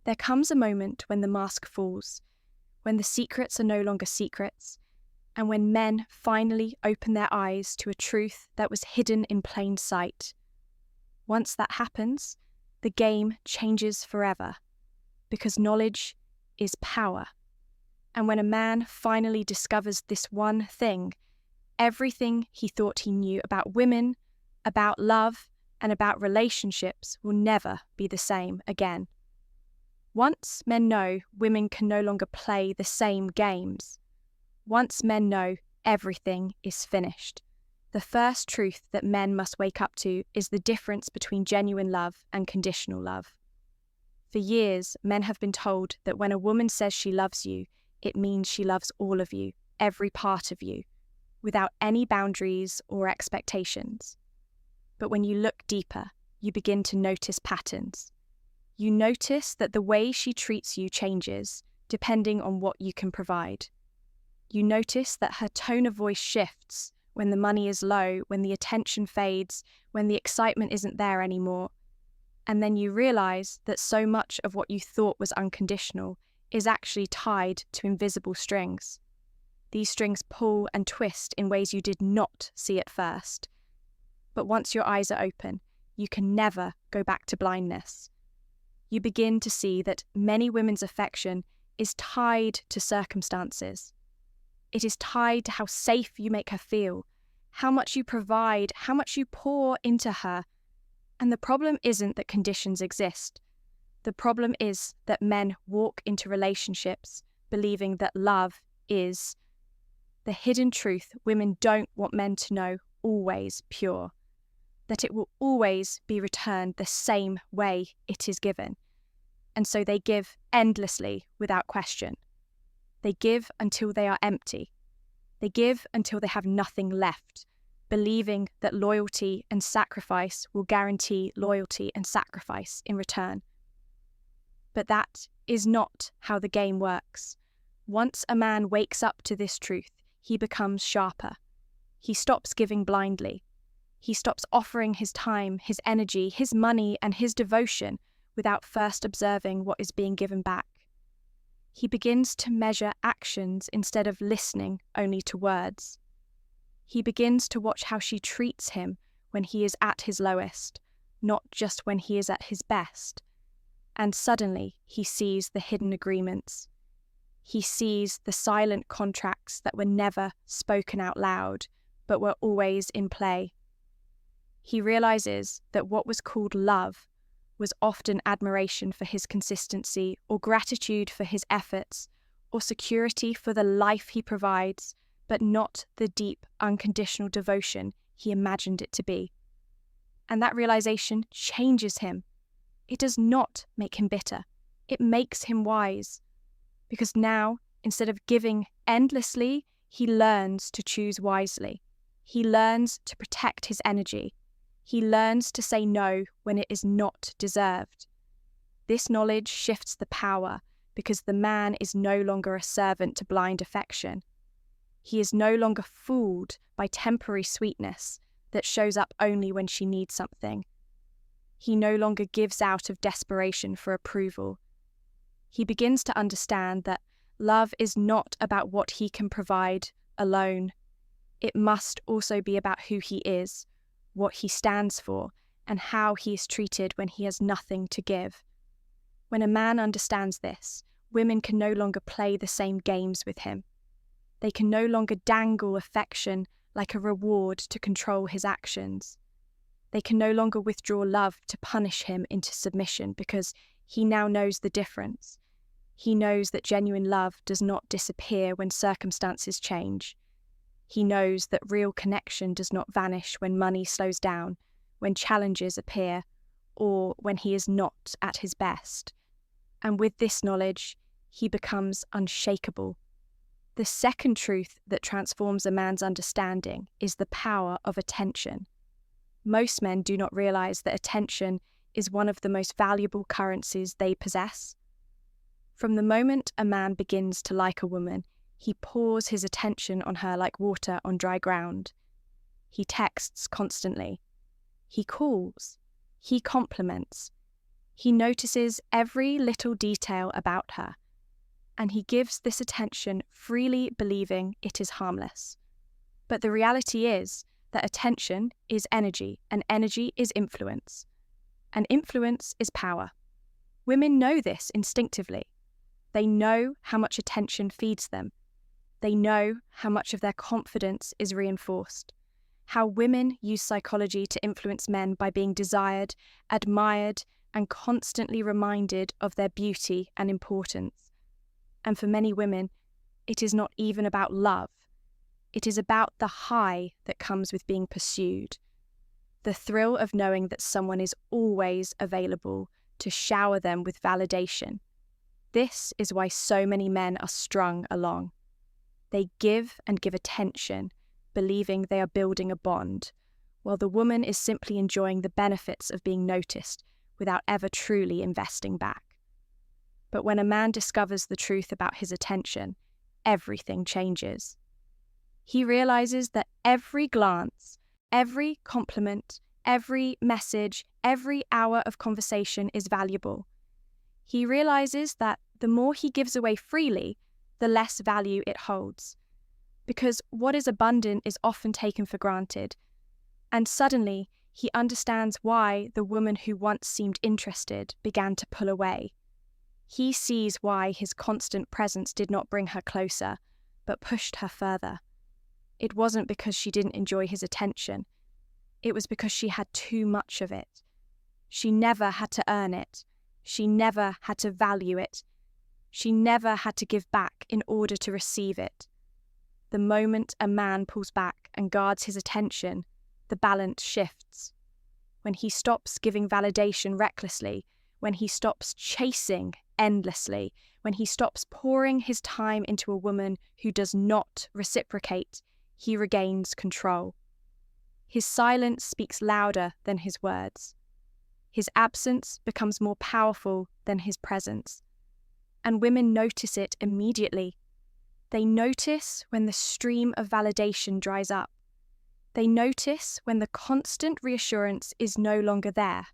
There comes a moment when the mask falls, when the secrets are no longer secrets, and when men finally open their eyes to a truth that was hidden in plain sight. Once that happens, the game changes forever, because knowledge is power. And when a man finally discovers this one thing, everything he thought he knew about women, about love, and about relationships will never be the same again. Once men know women can no longer play the same games, once men know everything is finished, the first truth that men must wake up to is the difference between genuine love and conditional love. For years, men have been told that when a woman says she loves you, it means she loves all of you, every part of you, without any boundaries or expectations. But when you look deeper, you begin to notice patterns. You notice that the way she treats you changes, depending on what you can provide. You notice that her tone of voice shifts when the money is low, when the attention fades, when the excitement isn't there anymore. And then you realize that so much of what you thought was unconditional is actually tied to invisible strings. These strings pull and twist in ways you did not see at first. But once your eyes are open, you can never go back to blindness. You begin to see that many women's affection is tied to circumstances. It is tied to how safe you make her feel, how much you provide, how much you pour into her. And the problem isn't that conditions exist. The problem is that men walk into relationships believing that love is the hidden truth women don't want men to know, always pure, that it will always be returned the same way it is given. And so they give endlessly without question. They give until they are empty. They give until they have nothing left, believing that loyalty and sacrifice will guarantee loyalty and sacrifice in return. But that is not how the game works. Once a man wakes up to this truth, he becomes sharper. He stops giving blindly. He stops offering his time, his energy, his money, and his devotion without first observing what is being given back. He begins to measure actions instead of listening only to words. He begins to watch how she treats him when he is at his lowest, not just when he is at his best. And suddenly he sees the hidden agreements. He sees the silent contracts that were never spoken out loud, but were always in play. He realizes that what was called love was often admiration for his consistency, or gratitude for his efforts, or security for the life he provides, but not the deep, unconditional devotion he imagined it to be. And that realization changes him. It does not make him bitter. It makes him wise. Because now, instead of giving endlessly, he learns to choose wisely. He learns to protect his energy. He learns to say no when it is not deserved. This knowledge shifts the power because the man is no longer a servant to blind affection. He is no longer fooled by temporary sweetness that shows up only when she needs something. He no longer gives out of desperation for approval. He begins to understand that love is not about what he can provide alone. It must also be about who he is, what he stands for, and how he is treated when he has nothing to give. When a man understands this, women can no longer play the same games with him. They can no longer dangle affection like a reward to control his actions. They can no longer withdraw love to punish him into submission because he now knows the difference. He knows that genuine love does not disappear when circumstances change. He knows that real connection does not vanish when money slows down, when challenges appear, or when he is not at his best. And with this knowledge, he becomes unshakable. The second truth that transforms a man's understanding is the power of attention. Most men do not realize that attention is one of the most valuable currencies they possess. From the moment a man begins to like a woman, he pours his attention on her like water on dry ground. He texts constantly. He calls. He compliments. He notices every little detail about her, and he gives this attention freely believing it is harmless. But the reality is that attention is energy, and energy is influence, and influence is power. Women know this instinctively. They know how much attention feeds them. They know how much of their confidence is reinforced, how women use psychology to influence men by being desired, admired, and constantly reminded of their beauty and importance. And for many women, it is not even about love. It is about the high that comes with being pursued, the thrill of knowing that someone is always available to shower them with validation. This is why so many men are strung along. They give and give attention, believing they are building a bond, while the woman is simply enjoying the benefits of being noticed without ever truly investing back. But when a man discovers the truth about his attention, everything changes. He realizes that every glance, every compliment, every message, every hour of conversation is valuable. He realizes that the more he gives away freely, the less value it holds. Because what is abundant is often taken for granted. And suddenly, he understands why the woman who once seemed interested began to pull away. He sees why his constant presence did not bring her closer, but pushed her further. It wasn't because she didn't enjoy his attention. It was because she had too much of it. She never had to earn it. She never had to value it. She never had to give back in order to receive it. The moment a man pulls back and guards his attention, the balance shifts. When he stops giving validation recklessly, when he stops chasing endlessly, when he stops pouring his time into a woman who does not reciprocate, he regains control. His silence speaks louder than his words. His absence becomes more powerful than his presence. And women notice it immediately. They notice when the stream of validation dries up. They notice when the constant reassurance is no longer there.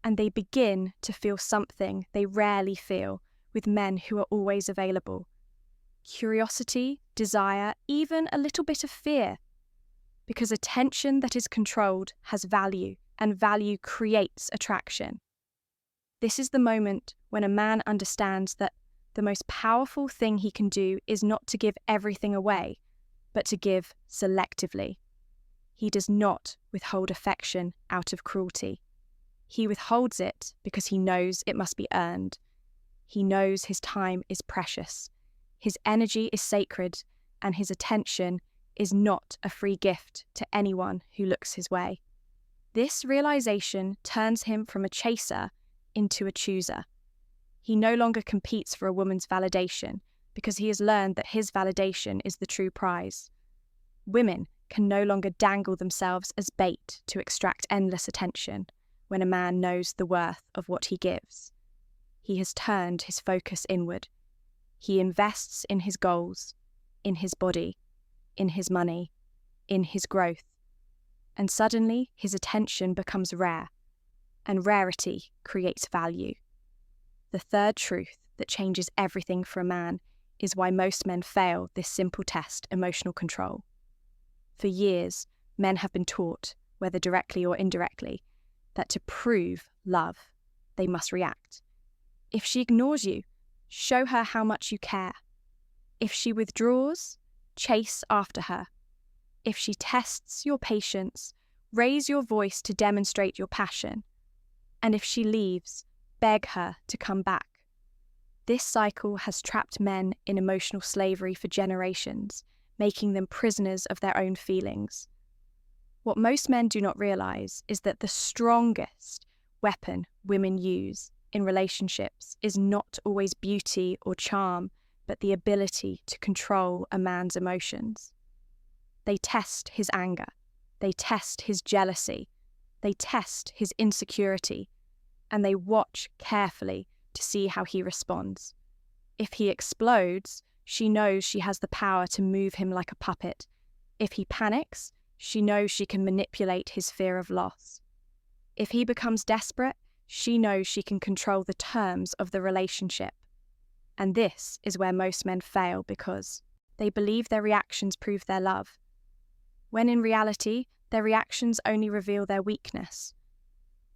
And they begin to feel something they rarely feel with men who are always available. Curiosity, desire, even a little bit of fear. Because attention that is controlled has value, and value creates attraction. This is the moment when a man understands that the most powerful thing he can do is not to give everything away, but to give selectively. He does not withhold affection out of cruelty. He withholds it because he knows it must be earned. He knows his time is precious. His energy is sacred, and his attention is not a free gift to anyone who looks his way. This realization turns him from a chaser into a chooser. He no longer competes for a woman's validation because he has learned that his validation is the true prize. Women can no longer dangle themselves as bait to extract endless attention when a man knows the worth of what he gives. He has turned his focus inward. He invests in his goals, in his body, in his money, in his growth. And suddenly his attention becomes rare, and rarity creates value. The third truth that changes everything for a man is why most men fail this simple test, emotional control. For years, men have been taught, whether directly or indirectly, that to prove love, they must react. If she ignores you, show her how much you care. If she withdraws, chase after her. If she tests your patience, raise your voice to demonstrate your passion. And if she leaves, beg her to come back. This cycle has trapped men in emotional slavery for generations, making them prisoners of their own feelings. What most men do not realize is that the strongest weapon women use in relationships is not always beauty or charm, but the ability to control a man's emotions. They test his anger. They test his jealousy. They test his insecurity. And they watch carefully to see how he responds. If he explodes, she knows she has the power to move him like a puppet. If he panics, she knows she can manipulate his fear of loss. If he becomes desperate, She knows she can control the terms of the relationship. And this is where most men fail because they believe their reactions prove their love, when in reality, their reactions only reveal their weakness.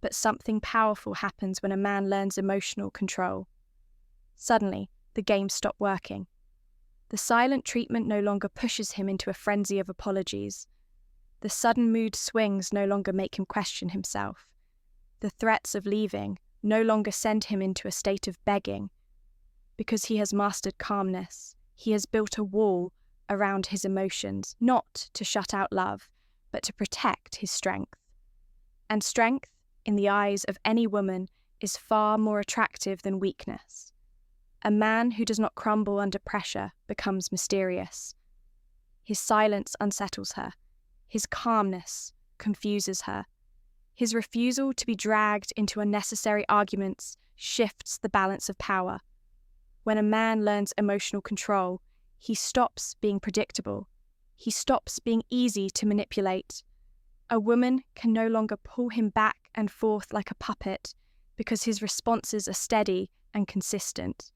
But something powerful happens when a man learns emotional control. Suddenly, the games stop working. The silent treatment no longer pushes him into a frenzy of apologies. The sudden mood swings no longer make him question himself. The threats of leaving no longer send him into a state of begging. Because he has mastered calmness, he has built a wall around his emotions, not to shut out love, but to protect his strength. And strength, in the eyes of any woman, is far more attractive than weakness. A man who does not crumble under pressure becomes mysterious. His silence unsettles her. His calmness confuses her. His refusal to be dragged into unnecessary arguments shifts the balance of power. When a man learns emotional control, he stops being predictable. He stops being easy to manipulate. A woman can no longer pull him back and forth like a puppet because his responses are steady and consistent.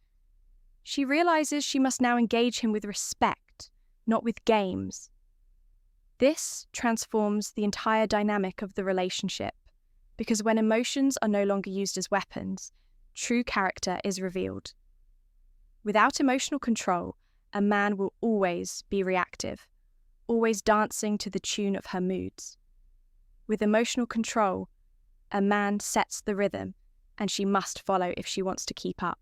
She realizes she must now engage him with respect, not with games. This transforms the entire dynamic of the relationship, because when emotions are no longer used as weapons, true character is revealed. Without emotional control, a man will always be reactive, always dancing to the tune of her moods. With emotional control, a man sets the rhythm, and she must follow if she wants to keep up.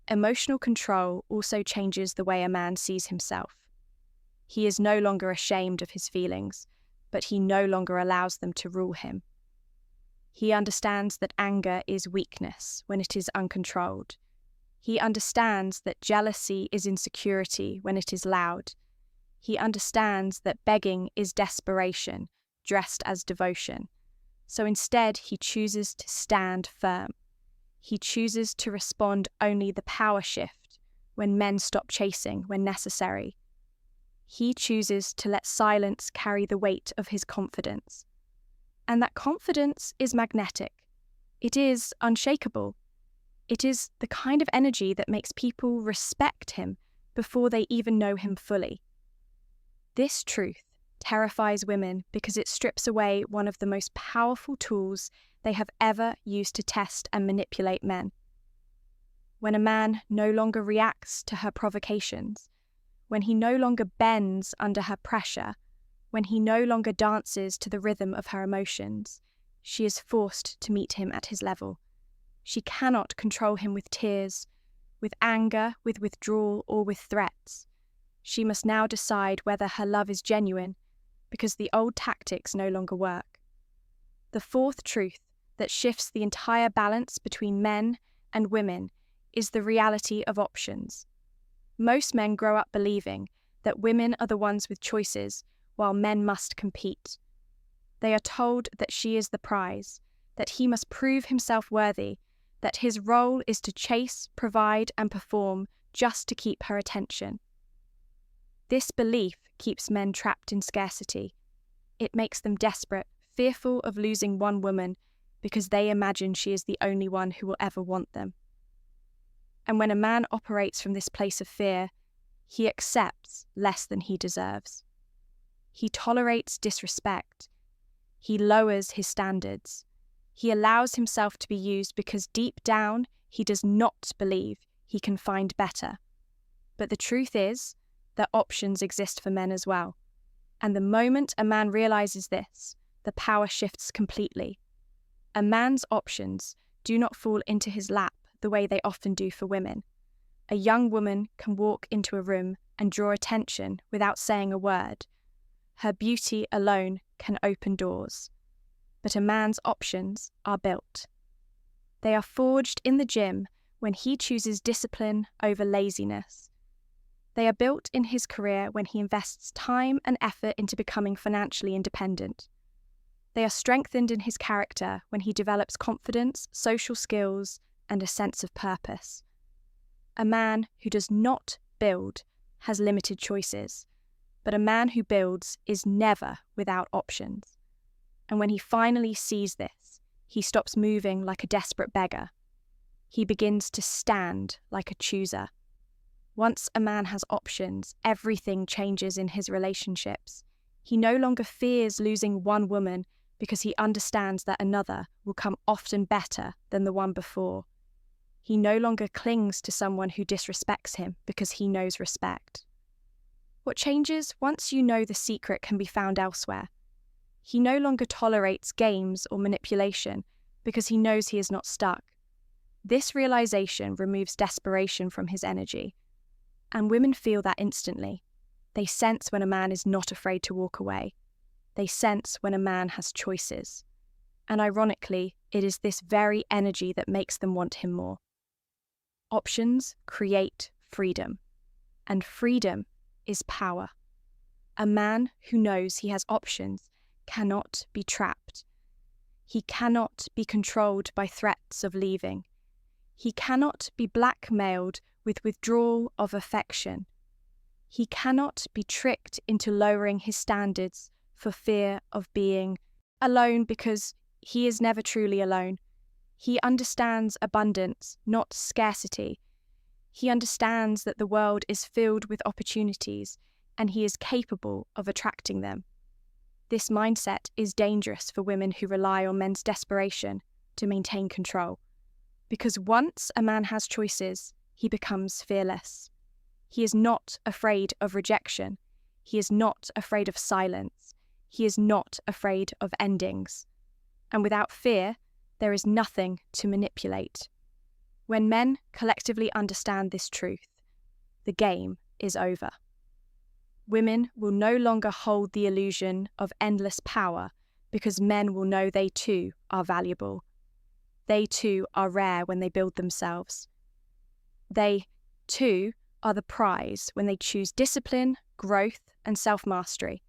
Emotional control also changes the way a man sees himself. He is no longer ashamed of his feelings, but he no longer allows them to rule him. He understands that anger is weakness when it is uncontrolled. He understands that jealousy is insecurity when it is loud. He understands that begging is desperation, dressed as devotion. So instead, he chooses to stand firm. He chooses to respond only the power shift when men stop chasing when necessary. He chooses to let silence carry the weight of his confidence. And that confidence is magnetic. It is unshakable. It is the kind of energy that makes people respect him before they even know him fully. This truth terrifies women because it strips away one of the most powerful tools they have ever used to test and manipulate men. When a man no longer reacts to her provocations, when he no longer bends under her pressure, when he no longer dances to the rhythm of her emotions, she is forced to meet him at his level. She cannot control him with tears, with anger, with withdrawal, or with threats. She must now decide whether her love is genuine, because the old tactics no longer work. The fourth truth that shifts the entire balance between men and women is the reality of options. Most men grow up believing that women are the ones with choices, while men must compete. They are told that she is the prize, that he must prove himself worthy, that his role is to chase, provide, and perform just to keep her attention. This belief keeps men trapped in scarcity. It makes them desperate, fearful of losing one woman because they imagine she is the only one who will ever want them. And when a man operates from this place of fear, he accepts less than he deserves. He tolerates disrespect. He lowers his standards. He allows himself to be used because deep down he does not believe he can find better. But the truth is that options exist for men as well. And the moment a man realizes this, the power shifts completely. A man's options do not fall into his lap the way they often do for women. A young woman can walk into a room and draw attention without saying a word. Her beauty alone can open doors. But a man's options are built. They are forged in the gym when he chooses discipline over laziness. They are built in his career when he invests time and effort into becoming financially independent. They are strengthened in his character when he develops confidence, social skills, and a sense of purpose. A man who does not build has limited choices, but a man who builds is never without options. And when he finally sees this, He stops moving like a desperate beggar. He begins to stand like a chooser. Once a man has options, everything changes in his relationships. He no longer fears losing one woman because he understands that another will come often better than the one before. He no longer clings to someone who disrespects him because he knows respect. What changes once you know the secret can be found elsewhere? He no longer tolerates games or manipulation because he knows he is not stuck. This realization removes desperation from his energy, and women feel that instantly. They sense when a man is not afraid to walk away. They sense when a man has choices. And ironically, it is this very energy that makes them want him more. Options create freedom, and freedom is power. A man who knows he has options cannot be trapped. He cannot be controlled by threats of leaving. He cannot be blackmailed with withdrawal of affection. He cannot be tricked into lowering his standards for fear of being alone because he is never truly alone. He understands abundance, not scarcity. He understands that the world is filled with opportunities and he is capable of attracting them. This mindset is dangerous for women who rely on men's desperation to maintain control. Because once a man has choices, he becomes fearless. He is not afraid of rejection. He is not afraid of silence. He is not afraid of endings. And without fear, there is nothing to manipulate. When men collectively understand this truth, the game is over. Women will no longer hold the illusion of endless power because men will know they too are valuable. They too are rare when they build themselves. They too are the prize when they choose discipline, growth, and self-mastery.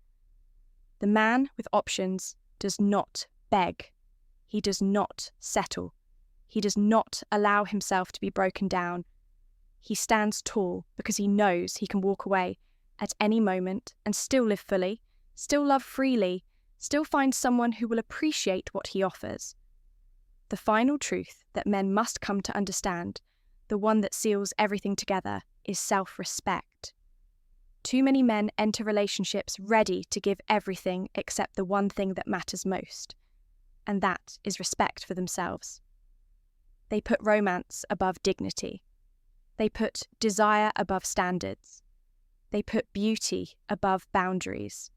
The man with options does not beg. He does not settle. He does not allow himself to be broken down. He stands tall because he knows he can walk away at any moment and still live fully, still love freely, still find someone who will appreciate what he offers. The final truth that men must come to understand, the one that seals everything together, is self-respect. Too many men enter relationships ready to give everything except the one thing that matters most, and that is respect for themselves. They put romance above dignity. They put desire above standards. They put beauty above boundaries.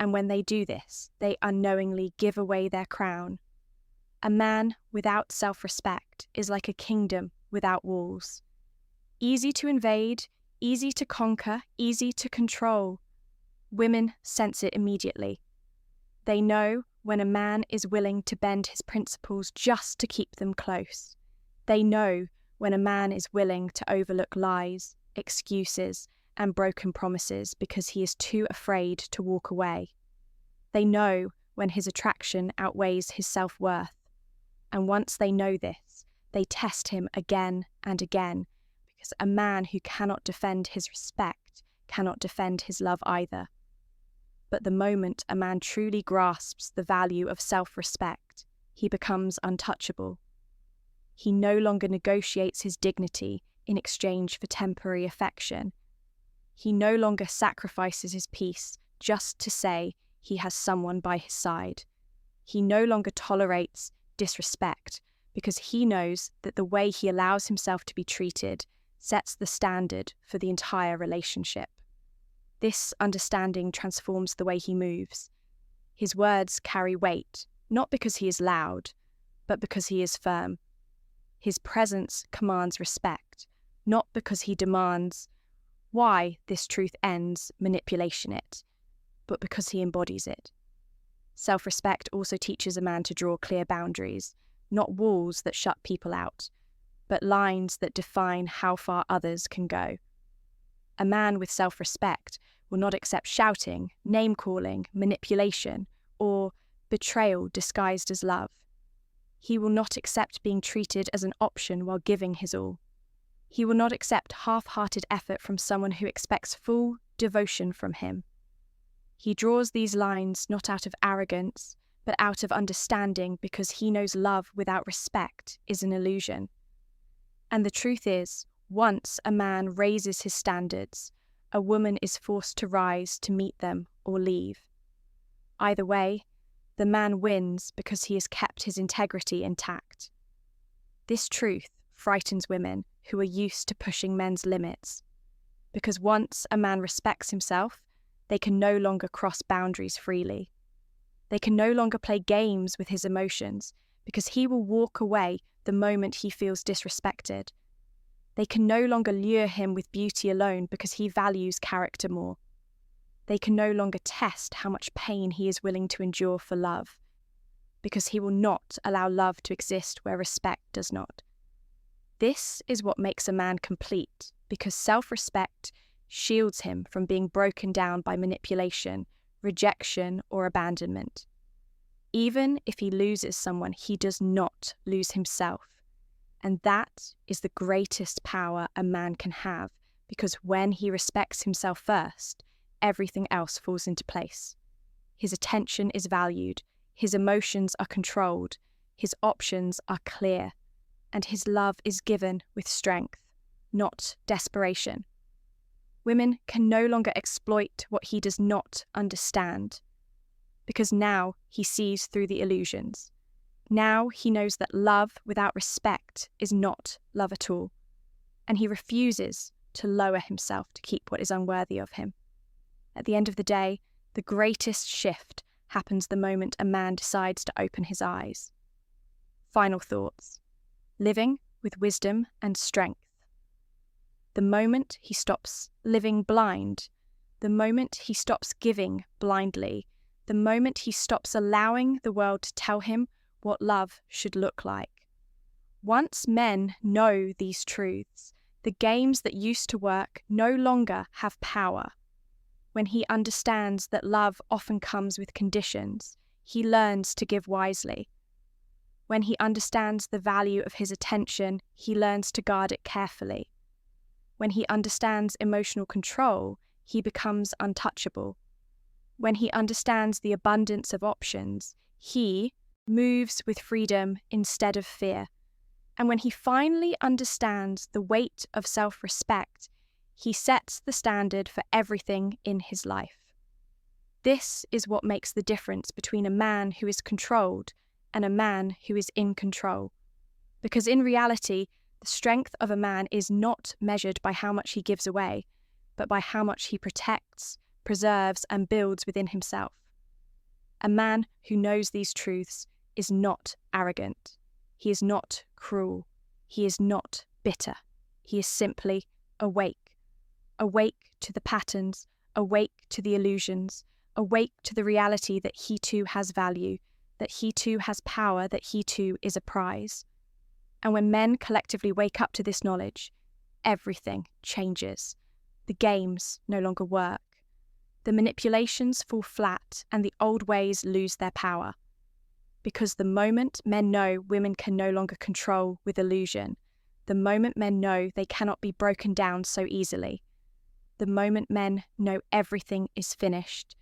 And when they do this, they unknowingly give away their crown. A man without self-respect is like a kingdom without walls. Easy to invade, easy to conquer, easy to control. Women sense it immediately. They know when a man is willing to bend his principles just to keep them close. They know when a man is willing to overlook lies, excuses, and broken promises because he is too afraid to walk away. They know when his attraction outweighs his self-worth. And once they know this, they test him again and again, because a man who cannot defend his respect cannot defend his love either. But the moment a man truly grasps the value of self-respect, he becomes untouchable. He no longer negotiates his dignity in exchange for temporary affection. He no longer sacrifices his peace just to say he has someone by his side. He no longer tolerates disrespect because he knows that the way he allows himself to be treated sets the standard for the entire relationship. This understanding transforms the way he moves. His words carry weight, not because he is loud, but because he is firm. His presence commands respect, not because he demands why this truth ends manipulation it, but because he embodies it. Self-respect also teaches a man to draw clear boundaries, not walls that shut people out, but lines that define how far others can go. A man with self-respect will not accept shouting, name-calling, manipulation, or betrayal disguised as love. He will not accept being treated as an option while giving his all. He will not accept half-hearted effort from someone who expects full devotion from him. He draws these lines not out of arrogance, but out of understanding, because he knows love without respect is an illusion. And the truth is, once a man raises his standards, a woman is forced to rise to meet them or leave. Either way, the man wins because he has kept his integrity intact. This truth frightens women who are used to pushing men's limits, because once a man respects himself, they can no longer cross boundaries freely. They can no longer play games with his emotions, because he will walk away the moment he feels disrespected. They can no longer lure him with beauty alone, because he values character more. They can no longer test how much pain he is willing to endure for love, because he will not allow love to exist where respect does not. This is what makes a man complete, because self-respect shields him from being broken down by manipulation, rejection, or abandonment. Even if he loses someone, he does not lose himself. And that is the greatest power a man can have, because when he respects himself first, everything else falls into place. His attention is valued, his emotions are controlled, his options are clear, and his love is given with strength, not desperation. Women can no longer exploit what he does not understand, because now he sees through the illusions. Now he knows that love without respect is not love at all, and he refuses to lower himself to keep what is unworthy of him. At the end of the day, the greatest shift happens the moment a man decides to open his eyes. Final thoughts. Living with wisdom and strength. The moment he stops living blind, the moment he stops giving blindly, the moment he stops allowing the world to tell him what love should look like. Once men know these truths, the games that used to work no longer have power. When he understands that love often comes with conditions, he learns to give wisely. When he understands the value of his attention, he learns to guard it carefully. When he understands emotional control, he becomes untouchable. When he understands the abundance of options, he moves with freedom instead of fear. And when he finally understands the weight of self-respect, he sets the standard for everything in his life. This is what makes the difference between a man who is controlled and a man who is in control. Because in reality, the strength of a man is not measured by how much he gives away, but by how much he protects, preserves, and builds within himself. A man who knows these truths is not arrogant. He is not cruel. He is not bitter. He is simply awake. Awake to the patterns, awake to the illusions, awake to the reality that he too has value, that he too has power, that he too is a prize. And when men collectively wake up to this knowledge, everything changes. The games no longer work. The manipulations fall flat and the old ways lose their power. Because the moment men know women can no longer control with illusion, the moment men know they cannot be broken down so easily, the moment men know everything is finished,